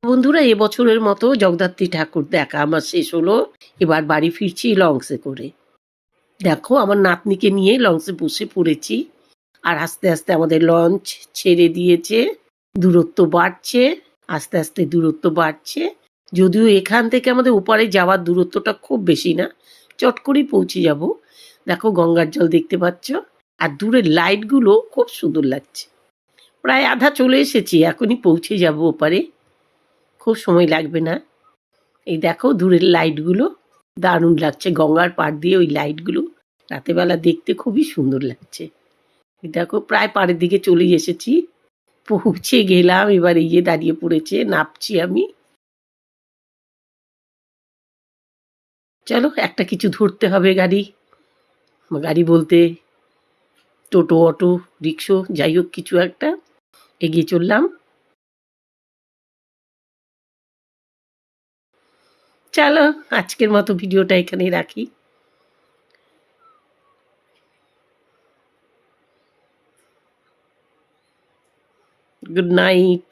বন্ধুরা, এবছরের মতো জগদ্ধাত্রী ঠাকুর দেখা আমার শেষ হলো। এবার বাড়ি ফিরছি লঞ্চে করে। দেখো আমার নাতনিকে নিয়ে লঞ্চে বসে পড়েছি। আর আস্তে আস্তে আমাদের লঞ্চ ছেড়ে দিয়েছে। দূরত্ব বাড়ছে, আস্তে আস্তে দূরত্ব বাড়ছে। যদিও এখান থেকে আমাদের ওপারে যাওয়ার দূরত্বটা খুব বেশি না, চট করেই পৌঁছে যাব। দেখো গঙ্গার জল দেখতে পাচ্ছ, আর দূরের লাইটগুলো খুব সুন্দর লাগছে। প্রায় আধা চলে এসেছি, এখনই পৌঁছে যাব ওপারে, খুব সময় লাগবে না। এই দেখো দূরের লাইটগুলো দারুণ লাগছে, গঙ্গার পাড় দিয়ে ওই লাইটগুলো রাতেবেলা দেখতে খুবই সুন্দর লাগছে। এই দেখো প্রায় পাড়ের দিকে চলে এসেছি, পৌঁছে গেলাম। এবার এই যে দাঁড়িয়ে পড়েছে, নামছি আমি। চলো একটা কিছু ধরতে হবে, গাড়ি। গাড়ি বলতে টোটো, অটো, রিক্সো, যাই হোক কিছু একটা। এগিয়ে চললাম। চলো আজকের মতো ভিডিওটা এখানেই রাখি। Good night.